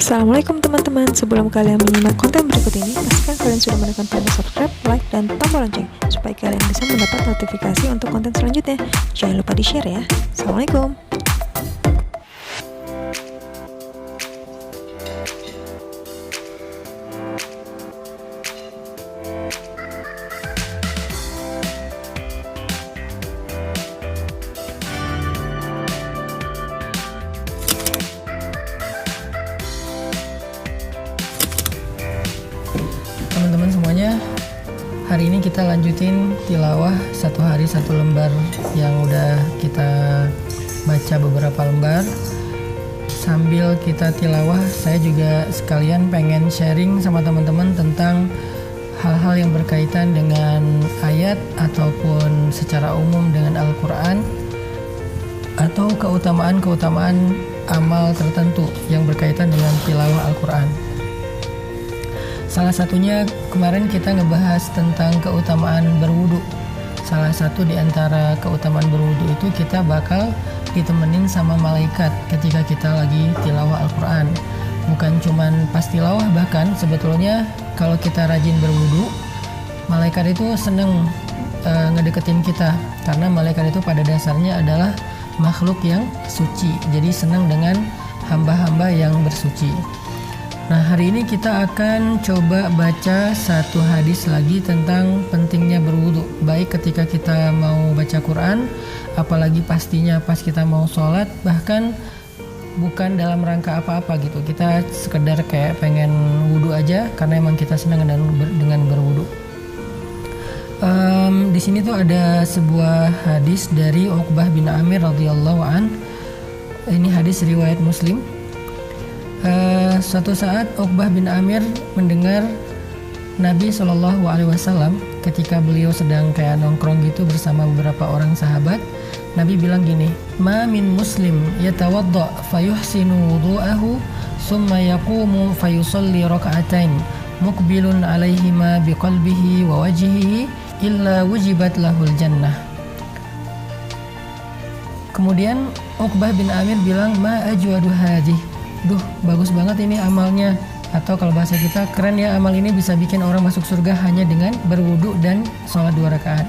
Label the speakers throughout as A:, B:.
A: Assalamualaikum teman-teman. Sebelum kalian menyimak konten berikut ini, pastikan kalian sudah menekan tombol subscribe, like, dan tombol lonceng supaya kalian bisa mendapat notifikasi untuk konten selanjutnya. Jangan lupa di-share ya. Assalamualaikum.
B: Teman-teman semuanya, hari ini kita lanjutin tilawah satu hari satu lembar yang udah kita baca beberapa lembar. Sambil kita tilawah, saya juga sekalian pengen sharing sama teman-teman tentang hal-hal yang berkaitan dengan ayat ataupun secara umum dengan Al-Quran, atau keutamaan-keutamaan amal tertentu yang berkaitan dengan tilawah Al-Quran. Salah satunya kemarin kita ngebahas tentang keutamaan berwudu. Salah satu di antara keutamaan berwudu itu kita bakal ditemenin sama malaikat ketika kita lagi tilawah Al-Quran. Bukan cuman pas tilawah, bahkan sebetulnya kalau kita rajin berwudu, malaikat itu seneng ngedeketin kita, karena malaikat itu pada dasarnya adalah makhluk yang suci, jadi senang dengan hamba-hamba yang bersuci. Nah, hari ini kita akan coba baca satu hadis lagi tentang pentingnya berwudu, baik ketika kita mau baca Quran, apalagi pastinya pas kita mau sholat, bahkan bukan dalam rangka apa-apa gitu, kita sekedar kayak pengen wudu aja karena emang kita senang dengan berwudu. Di sini tuh ada sebuah hadis dari Uqbah bin Amir radhiyallahu an. Ini hadis riwayat Muslim. Suatu saat Uqbah bin Amir mendengar Nabi SAW ketika beliau sedang kayak nongkrong gitu bersama beberapa orang sahabat. Nabi bilang gini, "Ma min muslim yatawadda fayuhsinu wudu'ahu summa yaqumu fayusalli raka'atain muqbilun 'alaihima biqalbihi wa wajhihi illa wujibat lahul jannah." Kemudian Uqbah bin Amir bilang, "Ma ajwadu hadih." Duh, bagus banget ini amalnya. Atau kalau bahasa kita, keren ya, amal ini bisa bikin orang masuk surga hanya dengan berwudu dan sholat 2 rakaat.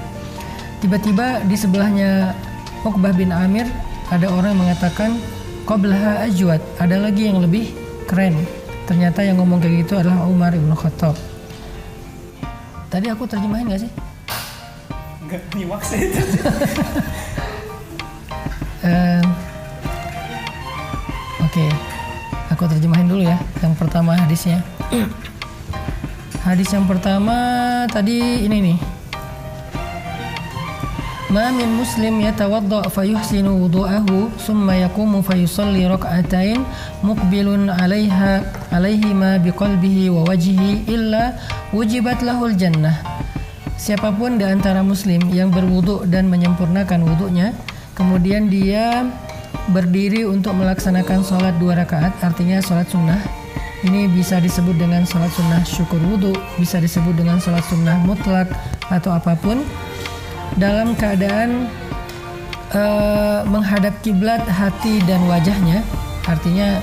B: Tiba-tiba di sebelahnya Uqbah bin Amir ada orang yang mengatakan, "Qablaha ajwad." Ada lagi yang lebih keren. Ternyata yang ngomong kayak gitu adalah Umar ibn Khattab. Tadi aku terjemahin gak sih?
C: Enggak nyimak sih itu.
B: Oke. Aku terjemahin dulu ya. Yang pertama hadisnya. Hadis yang pertama tadi ini nih. Ma min muslim yatawadda fayuhsinu wudu'ahu summa yaqumu fayusalli rak'atain muqbilun 'alaihima biqalbihi wa wajhihi illa wujibat lahul jannah. Siapapun di antara muslim yang berwudu dan menyempurnakan wudunya, kemudian dia berdiri untuk melaksanakan sholat 2 rakaat, artinya sholat sunnah. Ini bisa disebut dengan sholat sunnah syukur wudu, bisa disebut dengan sholat sunnah mutlak atau apapun, dalam keadaan menghadap kiblat hati dan wajahnya, artinya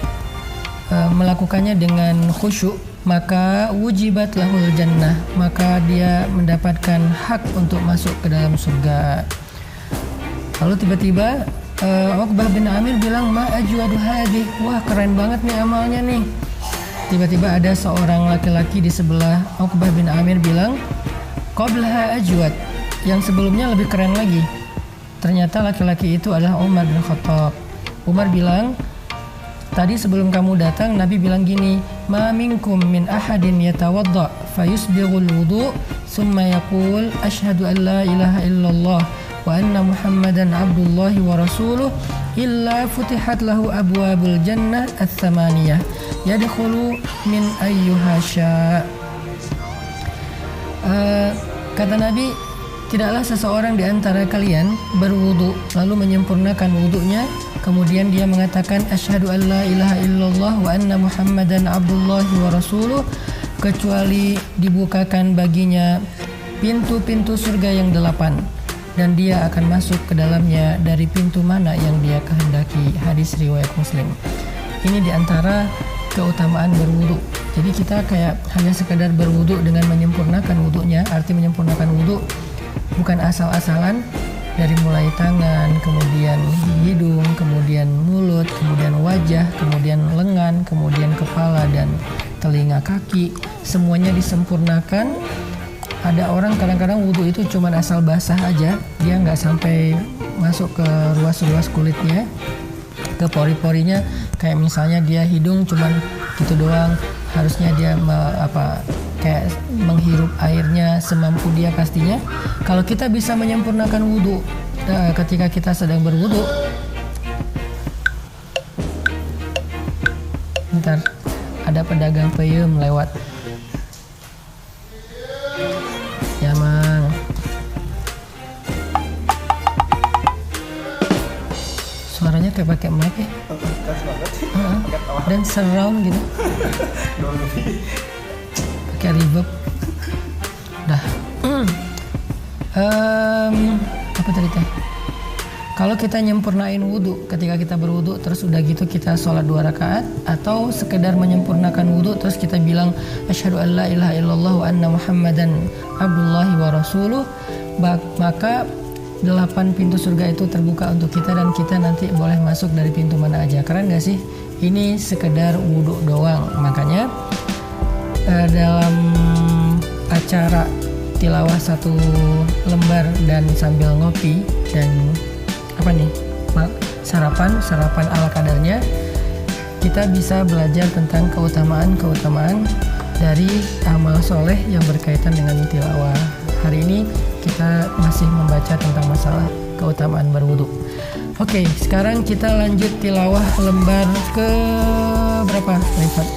B: melakukannya dengan khusyuk, maka wujibat lahul jannah, maka dia mendapatkan hak untuk masuk ke dalam surga. Lalu tiba-tiba Uqbah bin Amir bilang, "Ma ajwadu hadhi." Wah, keren banget nih amalnya nih. Tiba-tiba ada seorang laki-laki di sebelah Uqbah bin Amir bilang, "Qablaha ajwad." Yang sebelumnya lebih keren lagi. Ternyata laki-laki itu adalah Umar bin Khattab. Umar bilang, "Tadi sebelum kamu datang, Nabi bilang gini, ma minkum min ahadin yatawadda fayusbighul wudu summa yaqul asyhadu an la ilaha illallah wa anna Muhammadan abdullahi wa rasuluh illa futihat lahu abwabul jannah ats-tsamaniyah yadkhulu min ayyuha syaa." Kata Nabi, tidaklah seseorang di antara kalian berwudu lalu menyempurnakan wudunya, kemudian dia mengatakan asyhadu an la ilaha illallah wa anna Muhammadan abdullahi wa rasuluh, kecuali dibukakan baginya pintu-pintu surga yang 8, dan dia akan masuk ke dalamnya dari pintu mana yang dia kehendaki. Hadis riwayat Muslim. Ini diantara keutamaan berwudu. Jadi kita kayak hanya sekadar berwudu dengan menyempurnakan wudunya. Arti menyempurnakan wudu bukan asal-asalan, dari mulai tangan, kemudian hidung, kemudian mulut, kemudian wajah, kemudian lengan, kemudian kepala dan telinga, kaki, semuanya disempurnakan. Ada orang kadang-kadang wudu itu cuma asal basah aja, dia nggak sampai masuk ke ruas-ruas kulitnya, ke pori-porinya. Kayak misalnya dia hidung cuman gitu doang, harusnya dia kayak menghirup airnya semampu dia pastinya. Kalau kita bisa menyempurnakan wudu ketika kita sedang berwudu, bentar, ada pedagang peyem lewat. Ya mang, suaranya kayak pakai mic ya.
C: Keras banget.
B: Dan surround gitu. Pakai reverb. Dah. Apa tadi teh? Kalau kita nyempurnain wudu ketika kita berwudu, terus udah gitu kita sholat 2 rakaat, atau sekedar menyempurnakan wudu terus kita bilang asyhadu an la ilaha illallah wa anna muhammadan abdullahi wa rasuluh, maka 8 pintu surga itu terbuka untuk kita dan kita nanti boleh masuk dari pintu mana aja. Keren gak sih? Ini sekedar wudu doang. Makanya dalam acara tilawah 1 lembar dan sambil ngopi dan sarapan ala kadarnya, kita bisa belajar tentang keutamaan dari amal soleh yang berkaitan dengan tilawah. Hari ini kita masih membaca tentang masalah keutamaan berwudu. Oke, sekarang kita lanjut tilawah lembar ke berapa, Rifat?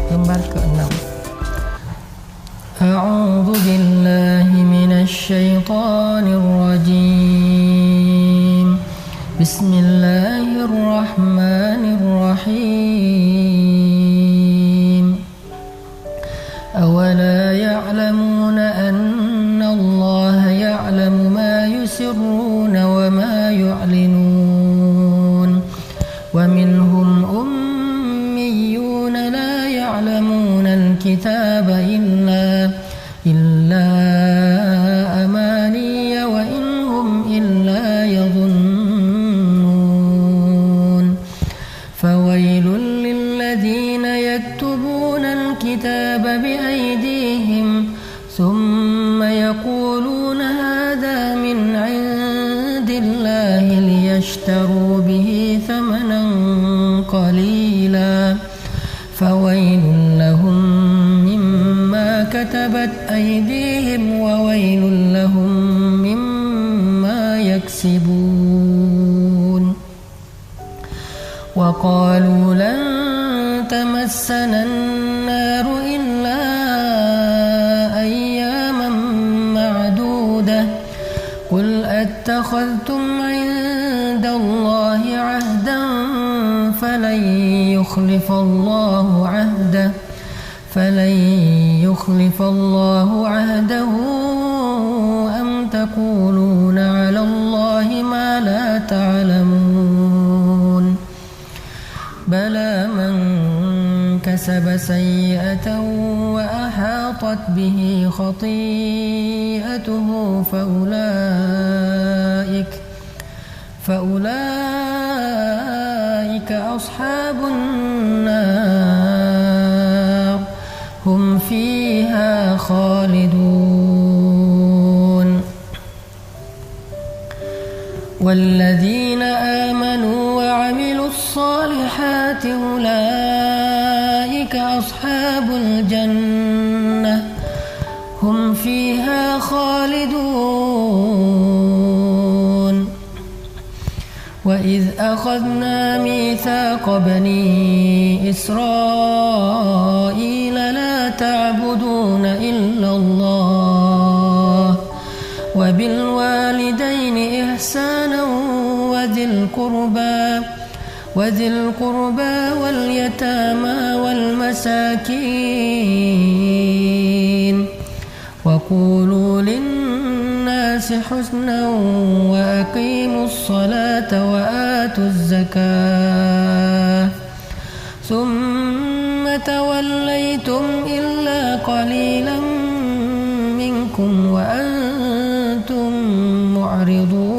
B: Lembar ke-6. A'udzu billahi minasy syaithanir rajim. Bismillahirrahmanirrahim. Awala ya'lamuna anna Allah ya'lamu ma yusirruna wa ma yu'linun. Wa minhum ummiyuna la ya'lamuna al-kitaba illa amaniya wa inhum illa yadhunnun. Fawailul lilladhina yaktubuna al-kitaba biaydihim thumma yaquluna hadha min 'indillahi liyashtaru bihi thamanan qalila. Fawailul lahum mimma katabat aydihim wa wailul lahum mimma yaksibun. Wa qalu lan tamassana an-nar illa ayyaman ma'dudah. Qul attakhadhtum 'inda Allahi 'ahdan falan yukhlifallahu 'ahdahu am taquluna 'ala Allahi ma la ta'lamun. Bala man kasaba sayyi'atan wa ahatat bihi khati'atuhu فأولئك أصحاب النار هم فيها خالدون. والذين آمنوا وعملوا الصالحات أولئك أصحاب الجنة هم فيها خالدون. وإذ أخذنا ميثاق بني إسرائيل لا تعبدون إلا الله وبالوالدين إحسانا وذي القربى واليتامى والمساكين وقولوا للناس حسنا وأقيموا الصلاة وآتوا الزكاة ثم توليتم إلا قليلا منكم وأنتم معرضون